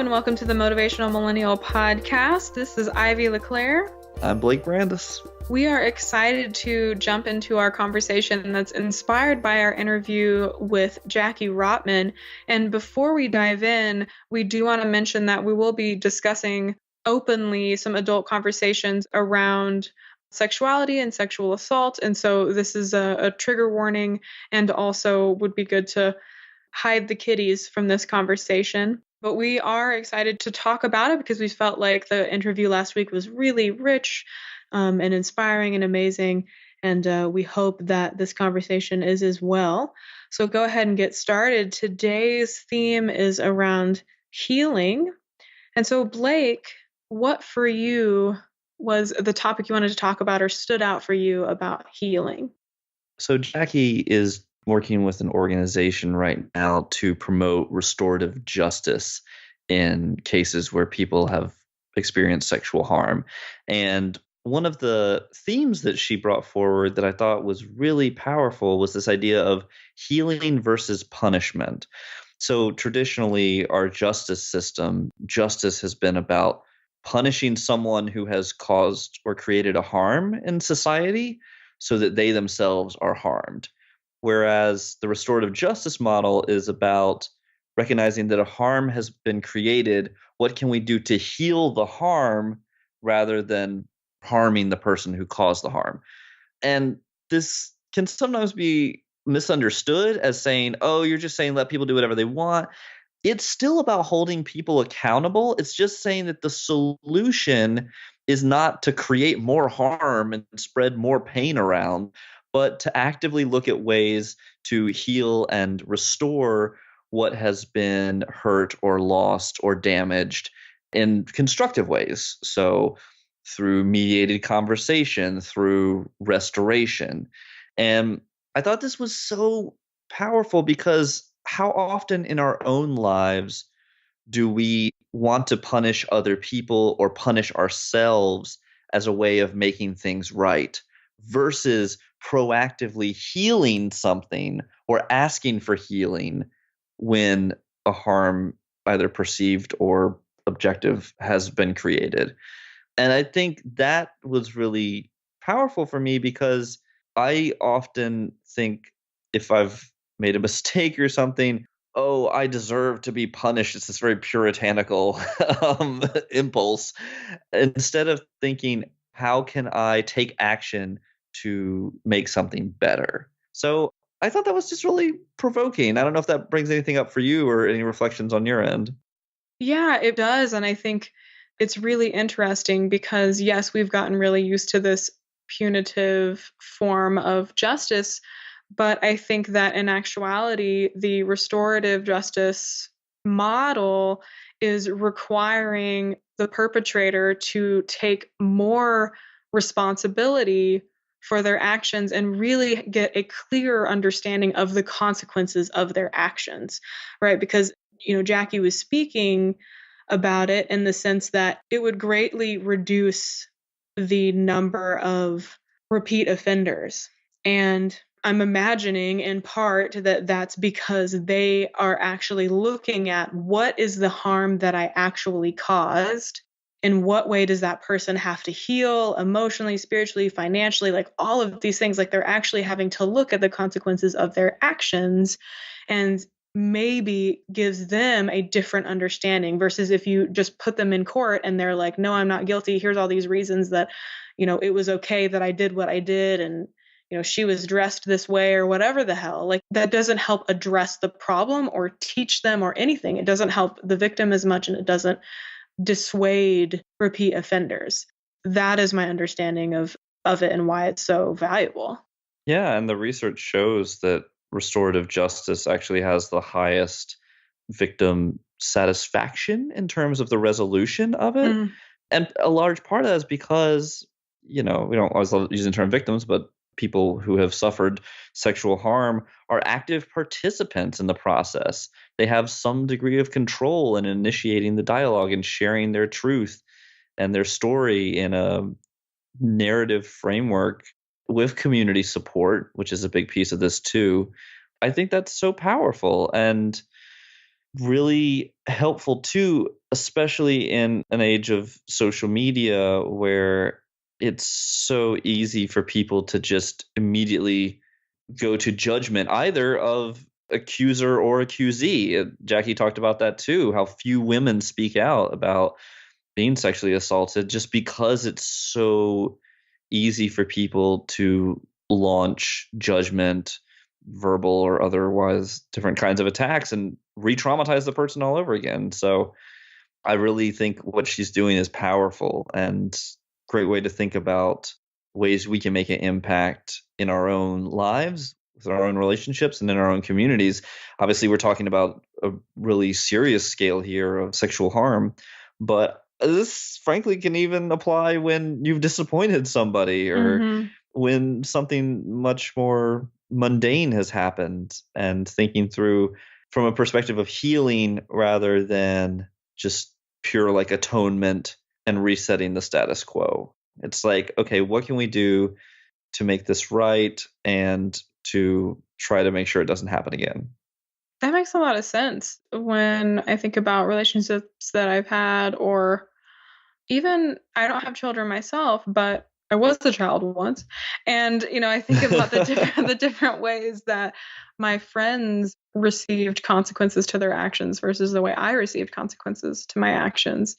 and welcome to the Motivational Millennial Podcast. This is Ivy LeClaire. I'm Blake Brandis. We are excited to jump into our conversation that's inspired by our interview with Jackie Rotman. And before we dive in, we do want to mention that we will be discussing openly some adult conversations around sexuality and sexual assault. And so this is a trigger warning, and also would be good to hide the kiddies from this conversation. But we are excited to talk about it because we felt like the interview last week was really rich and inspiring and amazing. And we hope that this conversation is as well. So go ahead and get started. Today's theme is around healing. And so, Blake, what for you was the topic you wanted to talk about or stood out for you about healing? So Jackie is working with an organization right now to promote restorative justice in cases where people have experienced sexual harm. And one of the themes that she brought forward that I thought was really powerful was this idea of healing versus punishment. So traditionally, our justice system, justice has been about punishing someone who has caused or created a harm in society so that they themselves are harmed. Whereas the restorative justice model is about recognizing that a harm has been created. What can we do to heal the harm rather than harming the person who caused the harm? And this can sometimes be misunderstood as saying, oh, you're just saying let people do whatever they want. It's still about holding people accountable. It's just saying that the solution is not to create more harm and spread more pain around, but to actively look at ways to heal and restore what has been hurt or lost or damaged in constructive ways. So through mediated conversation, through restoration. And I thought this was so powerful because how often in our own lives do we want to punish other people or punish ourselves as a way of making things right versus proactively healing something or asking for healing when a harm, either perceived or objective, has been created. And I think that was really powerful for me because I often think if I've made a mistake or something, oh, I deserve to be punished. It's this very puritanical impulse. Instead of thinking, how can I take action to make something better? So I thought that was just really provoking. I don't know if that brings anything up for you or any reflections on your end. Yeah, it does. And I think it's really interesting because, yes, we've gotten really used to this punitive form of justice. But I think that in actuality, the restorative justice model is requiring the perpetrator to take more responsibility for their actions and really get a clearer understanding of the consequences of their actions, right? Because, Jackie was speaking about it in the sense that it would greatly reduce the number of repeat offenders. And I'm imagining in part that that's because they are actually looking at what is the harm that I actually caused. In what way does that person have to heal emotionally, spiritually, financially, like all of these things, like they're actually having to look at the consequences of their actions and maybe gives them a different understanding versus if you just put them in court and they're like, no, I'm not guilty. Here's all these reasons that, it was okay that I did what I did. And she was dressed this way or whatever the hell. Like that doesn't help address the problem or teach them or anything. It doesn't help the victim as much and it doesn't dissuade repeat offenders. That is my understanding of it and why it's so valuable. Yeah, and the research shows that restorative justice actually has the highest victim satisfaction in terms of the resolution of it. Mm. And a large part of that is because, we don't always love using the term victims, but people who have suffered sexual harm are active participants in the process. They have some degree of control in initiating the dialogue and sharing their truth and their story in a narrative framework with community support, which is a big piece of this too. I think that's so powerful. And really helpful too, especially in an age of social media where it's so easy for people to just immediately go to judgment either of accuser or accusee. Jackie talked about that too, how few women speak out about being sexually assaulted just because it's so easy for people to launch judgment, verbal or otherwise, different kinds of attacks and re-traumatize the person all over again. So I really think what she's doing is powerful and great way to think about ways we can make an impact in our own lives, with our own relationships, and in our own communities. Obviously, we're talking about a really serious scale here of sexual harm, but this frankly can even apply when you've disappointed somebody or Mm-hmm. when something much more mundane has happened, and thinking through from a perspective of healing rather than just pure like atonement and resetting the status quo. It's like, okay, what can we do to make this right and to try to make sure it doesn't happen again? That makes a lot of sense when I think about relationships that I've had, or even I don't have children myself, but I was a child once. And, I think about the different ways that my friends received consequences to their actions versus the way I received consequences to my actions.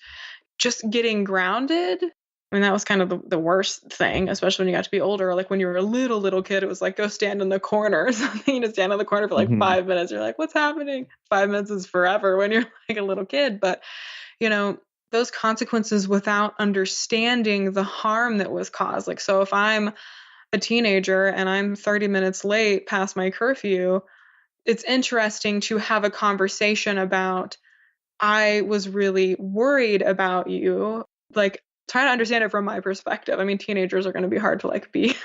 Just getting grounded. I mean, that was kind of the worst thing, especially when you got to be older. Like when you were a little kid, it was like, go stand in the corner or something, stand in the corner for like Mhm. 5 minutes. You're like, what's happening? 5 minutes is forever when you're like a little kid. But, you know, those consequences without understanding the harm that was caused. Like, so if I'm a teenager and I'm 30 minutes late past my curfew, it's interesting to have a conversation about, I was really worried about you. Like, try to understand it from my perspective. I mean, teenagers are going to be hard to like be,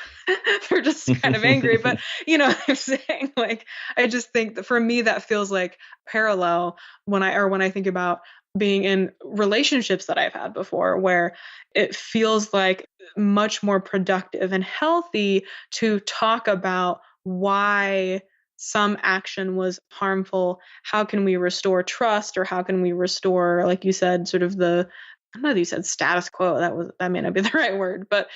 they're just kind of angry. But what I'm saying? Like, I just think that for me, that feels like parallel when I think about being in relationships that I've had before, where it feels like much more productive and healthy to talk about why some action was harmful. How can we restore trust, or how can we restore, like you said, sort of I don't know if you said status quo, that may not be the right word, but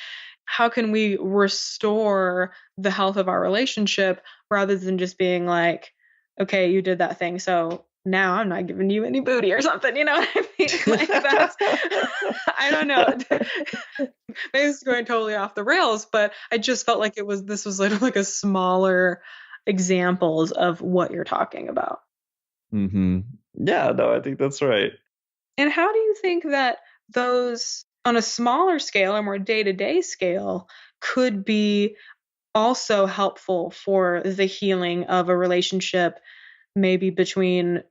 how can we restore the health of our relationship rather than just being like, okay, you did that thing, so now I'm not giving you any booty or something. You know what I mean? Like, that's, I don't know. Maybe it's going totally off the rails, but I just felt like this was like a smaller examples of what you're talking about. Mhm. Yeah, no, I think that's right. And how do you think that those on a smaller scale or more day-to-day scale could be also helpful for the healing of a relationship, maybe between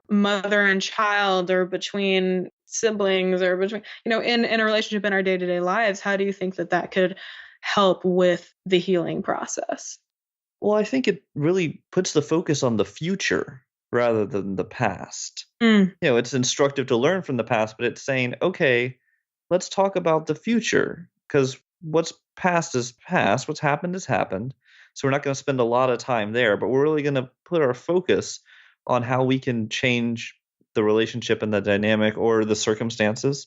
mother and child, or between siblings, or between, in a relationship in our day-to-day lives? How do you think that could help with the healing process? Well, I think it really puts the focus on the future rather than the past. Mm, It's instructive to learn from the past, but it's saying, okay, let's talk about the future because what's past is past. What's happened has happened. So we're not going to spend a lot of time there, but we're really going to put our focus on how we can change the relationship and the dynamic or the circumstances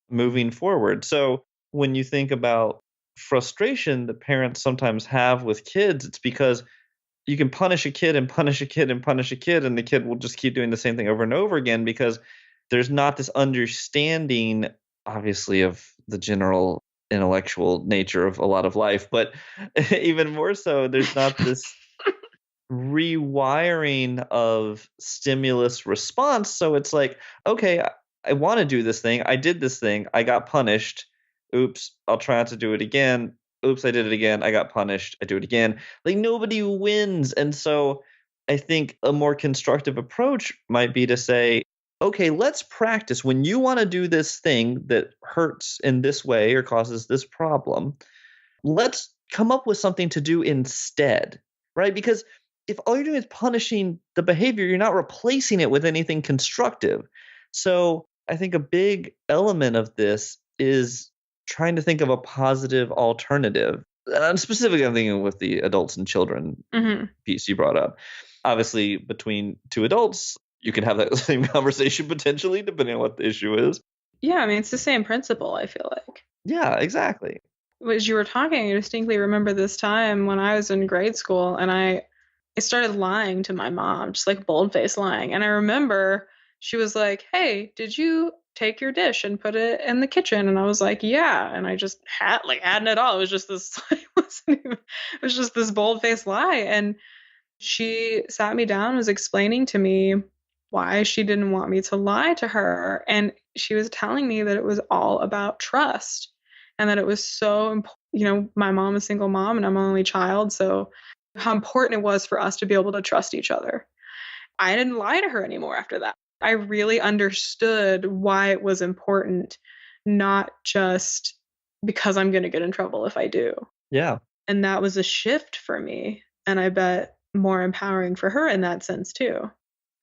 moving forward. So when you think about frustration that parents sometimes have with kids, it's because you can punish a kid and punish a kid and punish a kid, and the kid will just keep doing the same thing over and over again because there's not this understanding, obviously, of the general intellectual nature of a lot of life, but even more so, there's not this rewiring of stimulus response. So it's like, okay, I want to do this thing. I did this thing. I got punished. Oops, I'll try not to do it again. Oops, I did it again. I got punished. I do it again. Like nobody wins. And so I think a more constructive approach might be to say, okay, let's practice. When you want to do this thing that hurts in this way or causes this problem, let's come up with something to do instead, right? Because if all you're doing is punishing the behavior, you're not replacing it with anything constructive. So I think a big element of this is trying to think of a positive alternative. And specifically, I'm thinking with the adults and children mhm. piece you brought up. Obviously, between two adults, you can have that same conversation potentially, depending on what the issue is. Yeah, I mean, it's the same principle, I feel like. Yeah, exactly. As you were talking, I distinctly remember this time when I was in grade school and I started lying to my mom, just like bold-faced lying. And I remember she was like, "Hey, did you take your dish and put it in the kitchen?" And I was like, "Yeah." And I just hadn't at all. It was just this it was just this bold-faced lie. And she sat me down and was explaining to me why she didn't want me to lie to her. And she was telling me that it was all about trust and that it was so important. My mom is a single mom and I'm an only child. So, how important it was for us to be able to trust each other. I didn't lie to her anymore after that. I really understood why it was important, not just because I'm going to get in trouble if I do. Yeah. And that was a shift for me. And I bet more empowering for her in that sense too.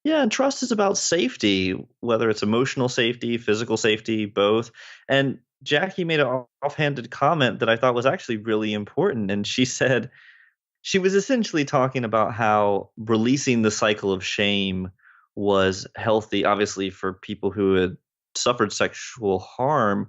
Yeah, and trust is about safety, whether it's emotional safety, physical safety, both. And Jackie made an offhanded comment that I thought was actually really important. And she said she was essentially talking about how releasing the cycle of shame was healthy, obviously, for people who had suffered sexual harm,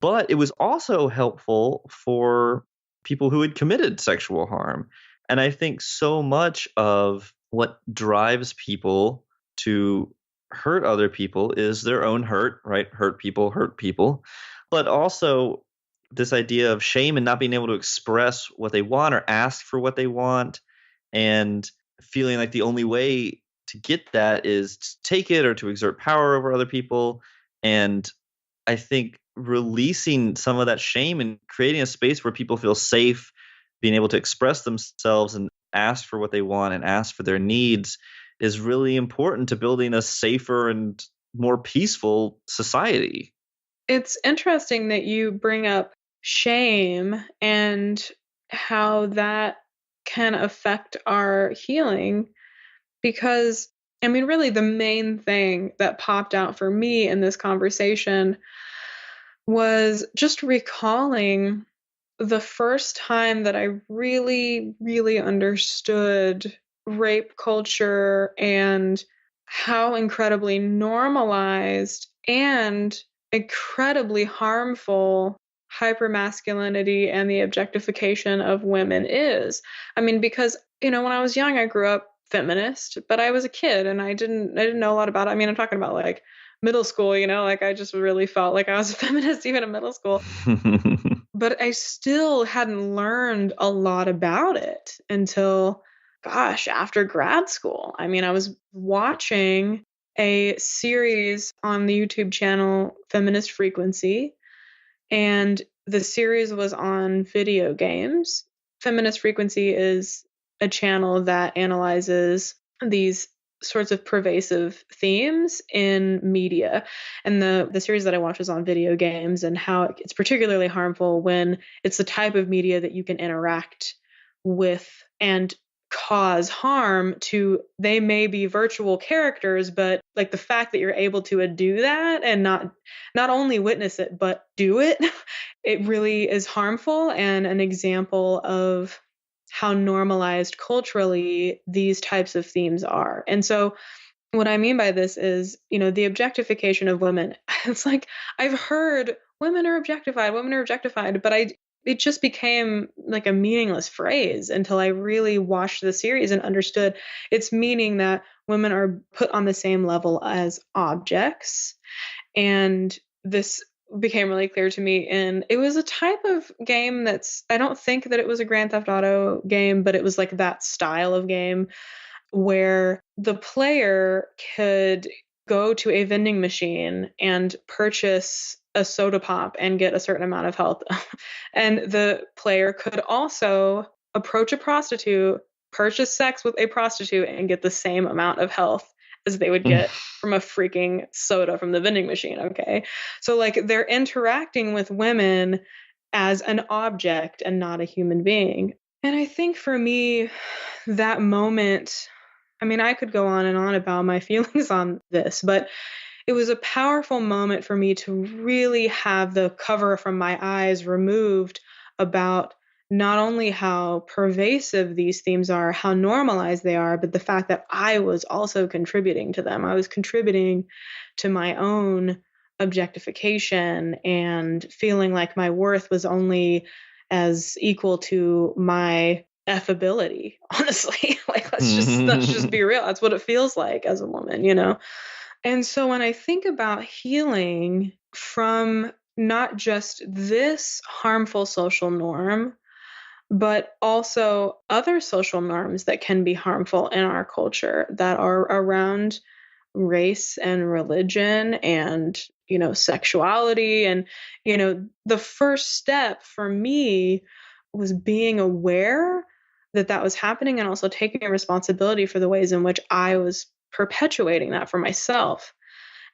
but it was also helpful for people who had committed sexual harm. And I think so much of what drives people to hurt other people is their own hurt, right? Hurt people. But also this idea of shame and not being able to express what they want or ask for what they want, and feeling like the only way to get that is to take it or to exert power over other people. And I think releasing some of that shame and creating a space where people feel safe, being able to express themselves and ask for what they want and ask for their needs is really important to building a safer and more peaceful society. It's interesting that you bring up shame and how that can affect our healing because, I mean, really, the main thing that popped out for me in this conversation was just recalling the first time that I really, really understood rape culture and how incredibly normalized and incredibly harmful hypermasculinity and the objectification of women is. I mean, because, when I was young, I grew up feminist, but I was a kid and I didn't know a lot about it. I mean, I'm talking about like middle school, like I just really felt like I was a feminist even in middle school. But I still hadn't learned a lot about it until, gosh, after grad school. I mean, I was watching a series on the YouTube channel Feminist Frequency, and the series was on video games. Feminist Frequency is a channel that analyzes these sorts of pervasive themes in media. And the series that I watched was on video games and how it's particularly harmful when it's the type of media that you can interact with and cause harm to. They may be virtual characters, but like the fact that you're able to do that and not only witness it but do it, it really is harmful and an example of how normalized culturally these types of themes are. And so what I mean by this is, the objectification of women. It's like I've heard women are objectified, but it just became like a meaningless phrase until I really watched the series and understood its meaning that women are put on the same level as objects. And this became really clear to me. And it was a type of game I don't think that it was a Grand Theft Auto game, but it was like that style of game where the player could go to a vending machine and purchase a soda pop and get a certain amount of health. And the player could also approach a prostitute, purchase sex with a prostitute, and get the same amount of health as they would get from a freaking soda from the vending machine. Okay. So like they're interacting with women as an object and not a human being. And I think for me, that moment, I mean, I could go on and on about my feelings on this, but it was a powerful moment for me to really have the cover from my eyes removed about not only how pervasive these themes are, how normalized they are, but the fact that I was also contributing to them. I was contributing to my own objectification and feeling like my worth was only as equal to my affability, honestly. Like let's just be real. That's what it feels like as a woman, you know? And so when I think about healing from not just this harmful social norm, but also other social norms that can be harmful in our culture that are around race and religion and, sexuality. And, the first step for me was being aware that that was happening and also taking responsibility for the ways in which I was perpetuating that for myself.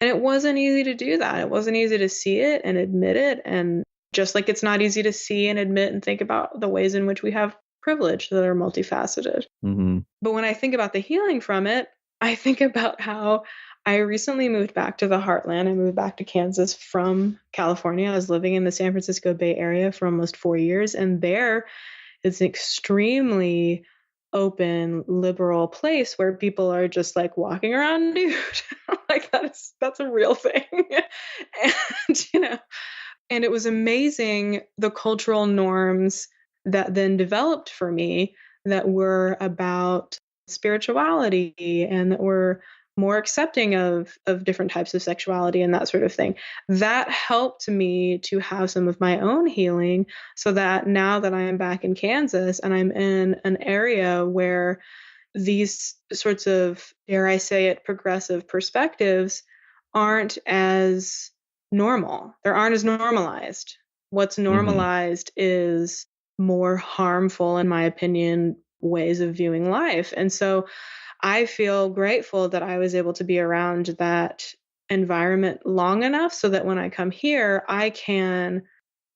And it wasn't easy to do that. It wasn't easy to see it and admit it. And just like it's not easy to see and admit and think about the ways in which we have privilege that are multifaceted. Mm-hmm. But when I think about the healing from it, I think about how I recently moved back to the heartland. I moved back to Kansas from California. I was living in the San Francisco Bay Area for almost 4 years. And there is an extremely open, liberal place where people are just like walking around nude. Like that's a real thing. And and it was amazing the cultural norms that then developed for me that were about spirituality and that were more accepting of different types of sexuality and that sort of thing. That helped me to have some of my own healing so that now that I am back in Kansas and I'm in an area where these sorts of, dare I say it, progressive perspectives aren't as normal. They aren't as normalized. What's normalized is more harmful, in my opinion, ways of viewing life. And so I feel grateful that I was able to be around that environment long enough so that when I come here, I can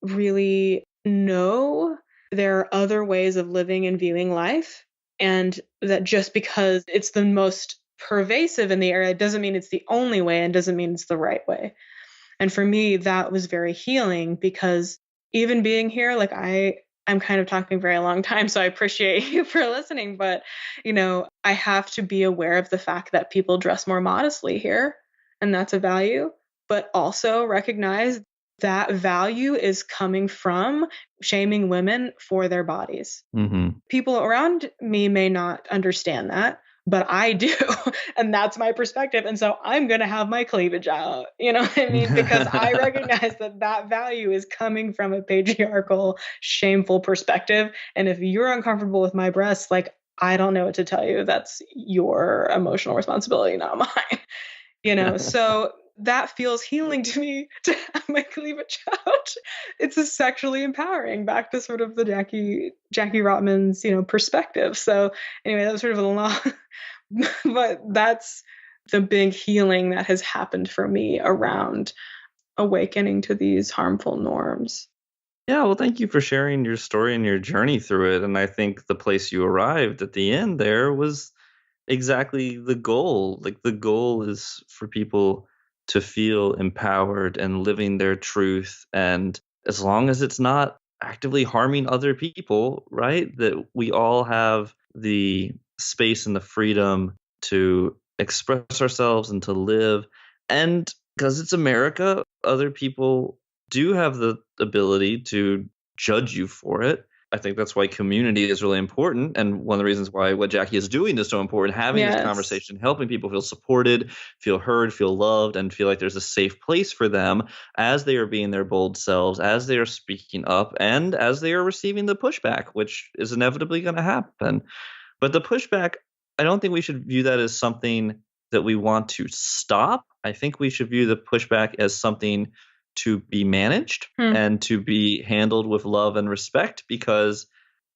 really know there are other ways of living and viewing life. And that just because it's the most pervasive in the area doesn't mean it's the only way and doesn't mean it's the right way. And for me, that was very healing because even being here, like I'm kind of talking a very long time, so I appreciate you for listening. But, I have to be aware of the fact that people dress more modestly here, and that's a value, but also recognize that value is coming from shaming women for their bodies. Mm-hmm. People around me may not understand that, but I do. And that's my perspective. And so I'm going to have my cleavage out. You know what I mean? Because I recognize that that value is coming from a patriarchal, shameful perspective. And if you're uncomfortable with my breasts, like, I don't know what to tell you. That's your emotional responsibility, not mine. So that feels healing to me to have my cleavage out. It's a sexually empowering, back to sort of the Jackie Rotman's, perspective. So anyway, that was sort of a long, but that's the big healing that has happened for me around awakening to these harmful norms. Yeah, well, thank you for sharing your story and your journey through it. And I think the place you arrived at the end there was exactly the goal. Like, the goal is for people to feel empowered and living their truth. And as long as it's not actively harming other people, right? That we all have the space and the freedom to express ourselves and to live. And because it's America, other people do have the ability to judge you for it. I think that's why community is really important. And one of the reasons why what Jackie is doing is so important, having this Yes. conversation, helping people feel supported, feel heard, feel loved, and feel like there's a safe place for them as they are being their bold selves, as they are speaking up, and as they are receiving the pushback, which is inevitably going to happen. But the pushback, I don't think we should view that as something that we want to stop. I think we should view the pushback as something to be managed and to be handled with love and respect, because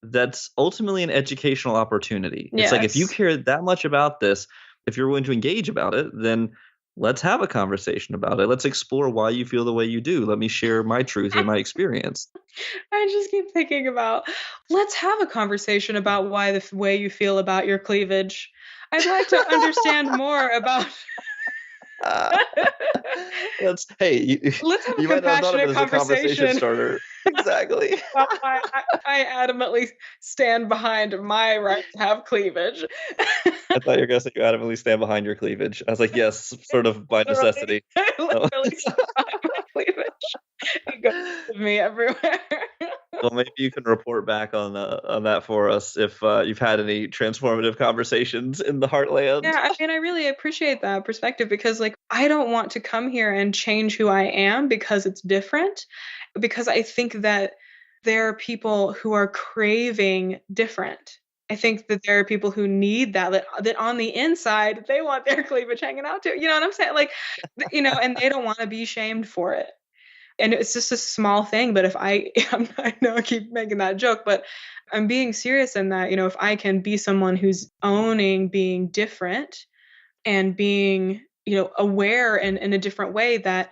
that's ultimately an educational opportunity. It's like, if you care that much about this, if you're willing to engage about it, then let's have a conversation about it. Let's explore why you feel the way you do. Let me share my truth and my experience. I just keep thinking about, let's have a conversation about why the way you feel about your cleavage. I'd like to understand more about Let's have a you might not have thought of it compassionate as a conversation conversation. starter. Exactly. Well, I adamantly stand behind my right to have cleavage. I thought you were going to say you adamantly stand behind your cleavage. I was like, yes, sort of by necessity. Literally stand behind my cleavage. It goes with me everywhere. Well, maybe you can report back on that for us if you've had any transformative conversations in the heartland. Yeah, I mean, I really appreciate that perspective because, like, I don't want to come here and change who I am because it's different. Because I think that there are people who are craving different. I think that there are people who need that on the inside, they want their cleavage hanging out too. You know what I'm saying? Like, and they don't want to be shamed for it. And it's just a small thing, but if I know I keep making that joke, but I'm being serious in that, if I can be someone who's owning being different and being, aware in a different way that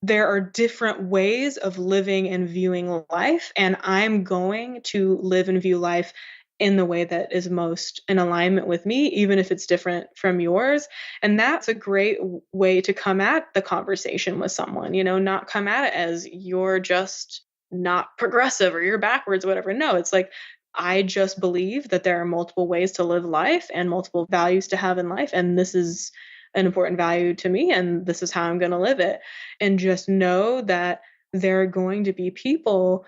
there are different ways of living and viewing life, and I'm going to live and view life in the way that is most in alignment with me, even if it's different from yours. And that's a great way to come at the conversation with someone, not come at it as you're just not progressive or you're backwards, whatever. No, it's like, I just believe that there are multiple ways to live life and multiple values to have in life. And this is an important value to me, and this is how I'm going to live it. And just know that there are going to be people,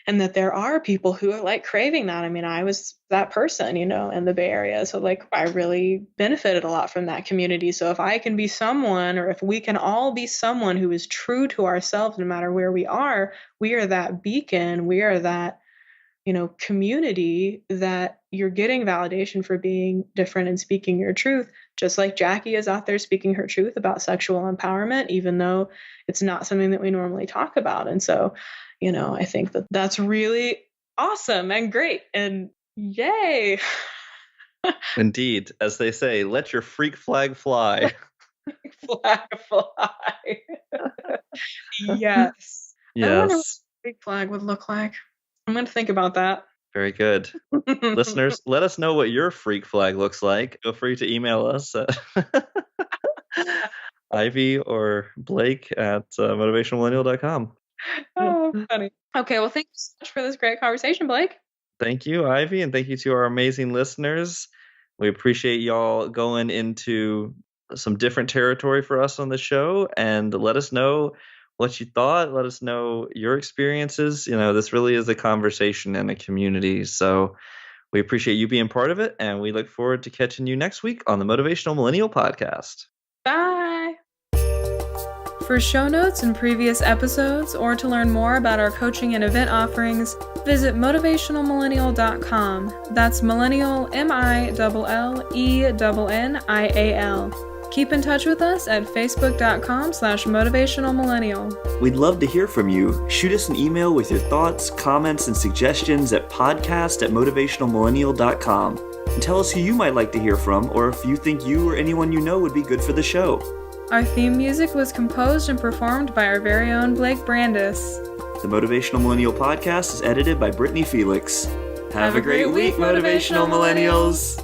and that there are people who are like craving that. I mean, I was that person, in the Bay Area. So like, I really benefited a lot from that community. So if I can be someone, or if we can all be someone who is true to ourselves, no matter where we are that beacon, we are that, community that you're getting validation for being different and speaking your truth. Just like Jackie is out there speaking her truth about sexual empowerment, even though it's not something that we normally talk about. And so, I think that that's really awesome and great, and yay. Indeed. As they say, let your freak flag fly. Flag fly. Yes. I wonder what a freak flag would look like. I'm going to think about that. Very good. Listeners, let us know what your freak flag looks like. Feel free to email us at Ivy or Blake at motivationalmillennial.com. Oh, funny. Okay, well, thank you so much for this great conversation, Blake. Thank you, Ivy, and thank you to our amazing listeners. We appreciate y'all going into some different territory for us on the show, and let us know what you thought. Let us know your experiences. This really is a conversation and a community, so we appreciate you being part of it, and we look forward to catching you next week on the Motivational Millennial Podcast. Bye. For show notes and previous episodes, or to learn more about our coaching and event offerings, visit motivationalmillennial.com. That's millennial, MILLENNIAL. Keep in touch with us at facebook.com/motivationalmillennial. We'd love to hear from you. Shoot us an email with your thoughts, comments, and suggestions at podcast@motivationalmillennial.com. And tell us who you might like to hear from, or if you think you or anyone you know would be good for the show. Our theme music was composed and performed by our very own Blake Brandis. The Motivational Millennial Podcast is edited by Brittany Felix. Have a great week, Motivational Millennials!